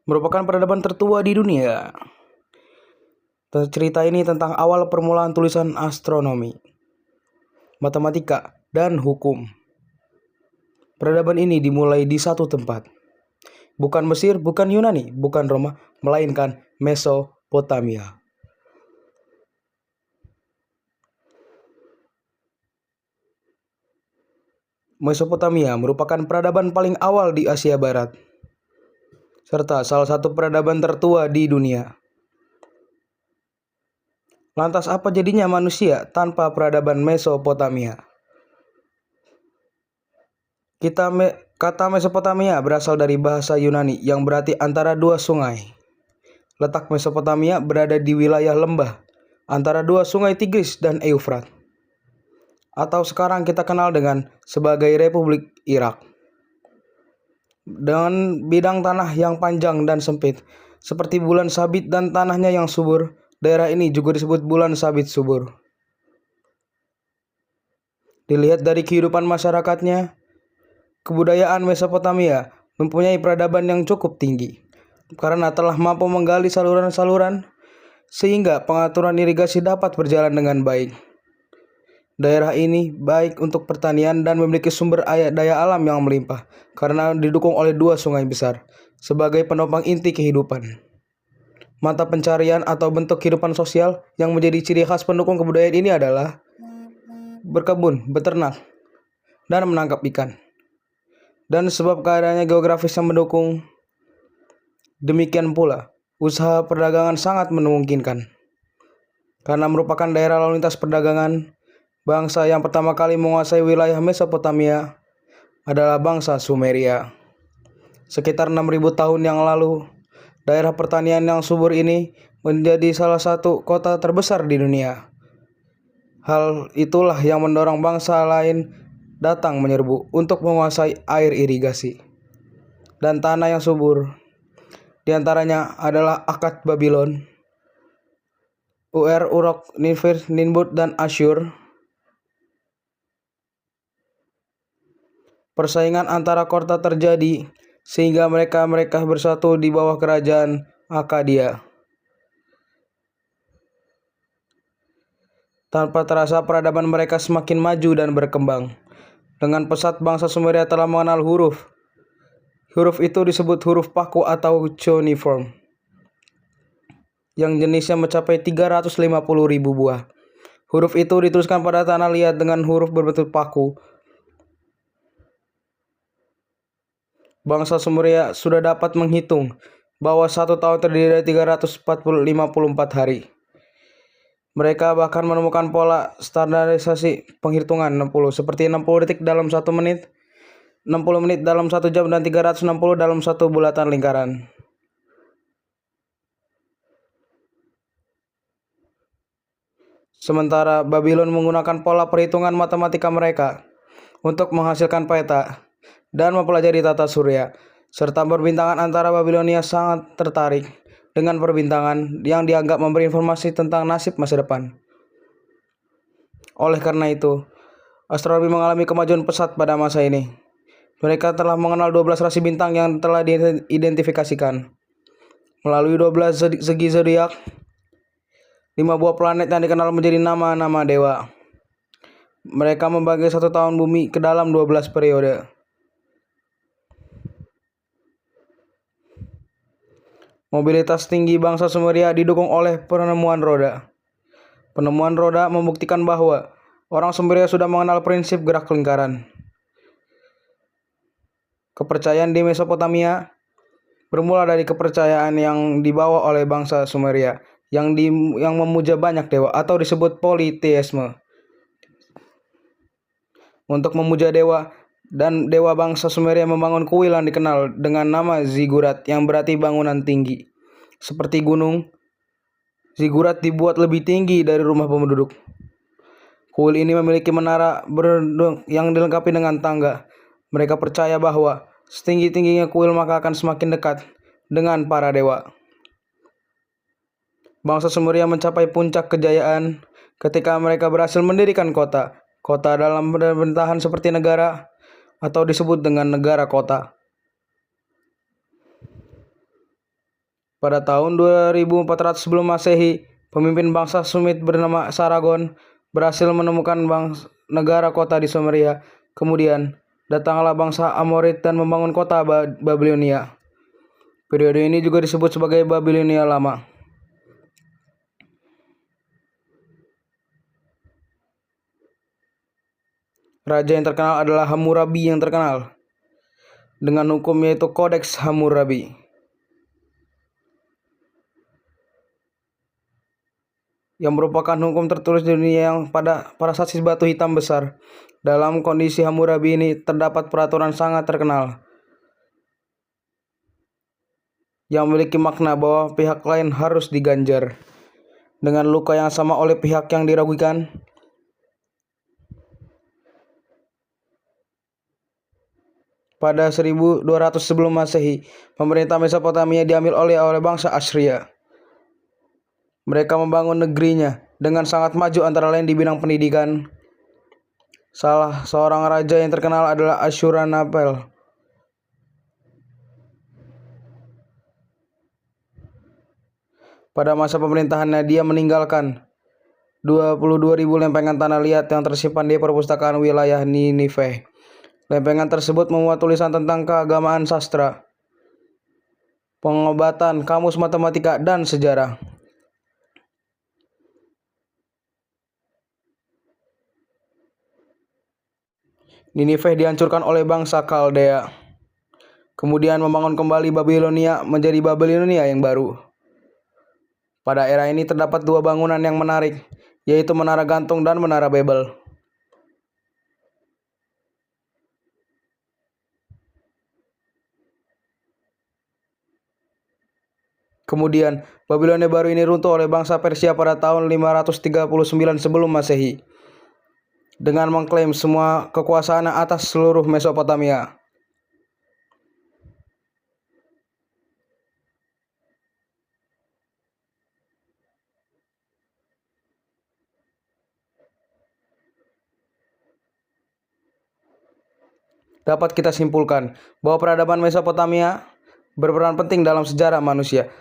merupakan peradaban tertua di dunia. Cerita ini tentang awal permulaan tulisan astronomi, matematika, dan hukum. Peradaban ini dimulai di satu tempat. Bukan Mesir, bukan Yunani, bukan Roma, melainkan Mesopotamia. Mesopotamia merupakan peradaban paling awal di Asia Barat, serta salah satu peradaban tertua di dunia. Lantas apa jadinya manusia tanpa peradaban Mesopotamia? Kata Mesopotamia berasal dari bahasa Yunani yang berarti antara dua sungai. Letak Mesopotamia berada di wilayah lembah antara dua sungai Tigris dan Eufrat, atau sekarang kita kenal sebagai Republik Irak. Dengan bidang tanah yang panjang dan sempit, seperti bulan sabit dan tanahnya yang subur, daerah ini juga disebut bulan sabit subur. Dilihat dari kehidupan masyarakatnya, kebudayaan Mesopotamia mempunyai peradaban yang cukup tinggi karena telah mampu menggali saluran-saluran sehingga pengaturan irigasi dapat berjalan dengan baik. Daerah ini baik untuk pertanian dan memiliki sumber daya alam yang melimpah karena didukung oleh dua sungai besar sebagai penopang inti kehidupan. Mata pencarian atau bentuk kehidupan sosial yang menjadi ciri khas pendukung kebudayaan ini adalah berkebun, beternak, dan menangkap ikan. Dan sebab keadaannya geografis yang mendukung, demikian pula usaha perdagangan sangat memungkinkan. Karena merupakan daerah lalu lintas perdagangan, bangsa yang pertama kali menguasai wilayah Mesopotamia adalah bangsa Sumeria. Sekitar 6.000 tahun yang lalu, daerah pertanian yang subur ini menjadi salah satu kota terbesar di dunia. Hal itulah yang mendorong bangsa lain datang menyerbu untuk menguasai air irigasi dan tanah yang subur. Di antaranya adalah Akkad Babylon, Uruk, Nineveh, Ninmud, dan Asyur. Persaingan antara kota terjadi sehingga mereka bersatu di bawah kerajaan Akkadia. Tanpa terasa peradaban mereka semakin maju dan berkembang. Dengan pesat bangsa Sumeria telah mengenal huruf. Huruf itu disebut huruf paku atau cuneiform, yang jenisnya mencapai 350.000 buah. Huruf itu dituliskan pada tanah liat dengan huruf berbentuk paku. Bangsa Sumeria sudah dapat menghitung bahwa satu tahun terdiri dari 354 hari. Mereka bahkan menemukan pola standarisasi penghitungan 60, seperti 60 detik dalam 1 menit, 60 menit dalam 1 jam, dan 360 dalam 1 bulatan lingkaran. Sementara Babylon menggunakan pola perhitungan matematika mereka untuk menghasilkan peta dan mempelajari tata surya, serta perbintangan antara Babilonia sangat tertarik dengan perbintangan yang dianggap memberi informasi tentang nasib masa depan. Oleh karena itu, astronomi mengalami kemajuan pesat pada masa ini. Mereka telah mengenal 12 rasi bintang yang telah diidentifikasikan melalui 12 segi zodiak, 5 buah planet yang dikenal menjadi nama-nama dewa. Mereka membagi satu tahun bumi ke dalam 12 periode. Mobilitas tinggi bangsa Sumeria didukung oleh penemuan roda. Penemuan roda membuktikan bahwa orang Sumeria sudah mengenal prinsip gerak lingkaran. Kepercayaan di Mesopotamia bermula dari kepercayaan yang dibawa oleh bangsa Sumeria yang memuja banyak dewa atau disebut politeisme. Untuk memuja dewa dan dewa, bangsa Sumeria membangun kuil yang dikenal dengan nama zigurat yang berarti bangunan tinggi. Seperti gunung, zigurat dibuat lebih tinggi dari rumah penduduk. Kuil ini memiliki menara yang dilengkapi dengan tangga. Mereka percaya bahwa setinggi-tingginya kuil maka akan semakin dekat dengan para dewa. Bangsa Sumeria mencapai puncak kejayaan ketika mereka berhasil mendirikan kota dalam pemerintahan seperti negara atau disebut dengan negara kota. Pada tahun 2400 sebelum Masehi, pemimpin bangsa Sumit bernama Sargon berhasil menemukan negara kota di Sumeria. Kemudian, datanglah bangsa Amorit dan membangun kota Babilonia. Periode ini juga disebut sebagai Babilonia Lama. Raja yang terkenal adalah Hammurabi yang terkenal dengan hukum yaitu Kodeks Hammurabi. Yang merupakan hukum tertulis di dunia yang pada sasis batu hitam besar. Dalam kondisi Hammurabi ini terdapat peraturan sangat terkenal yang memiliki makna bahwa pihak lain harus diganjar dengan luka yang sama oleh pihak yang diragukan. Pada 1200 sebelum Masehi, pemerintah Mesopotamia diambil oleh bangsa Assyria. Mereka membangun negerinya dengan sangat maju antara lain di bidang pendidikan. Salah seorang raja yang terkenal adalah Ashurbanipal. Pada masa pemerintahannya dia meninggalkan 22.000 lempengan tanah liat yang tersimpan di perpustakaan wilayah Ninive. Lempengan tersebut memuat tulisan tentang keagamaan, sastra, pengobatan, kamus matematika, dan sejarah. Ninive dihancurkan oleh bangsa Kaldea, kemudian membangun kembali Babilonia menjadi Babilonia yang baru. Pada era ini terdapat dua bangunan yang menarik, yaitu Menara Gantung dan Menara Babel. Kemudian, Babilonia baru ini runtuh oleh bangsa Persia pada tahun 539 sebelum Masehi dengan mengklaim semua kekuasaan atas seluruh Mesopotamia. Dapat kita simpulkan bahwa peradaban Mesopotamia berperan penting dalam sejarah manusia.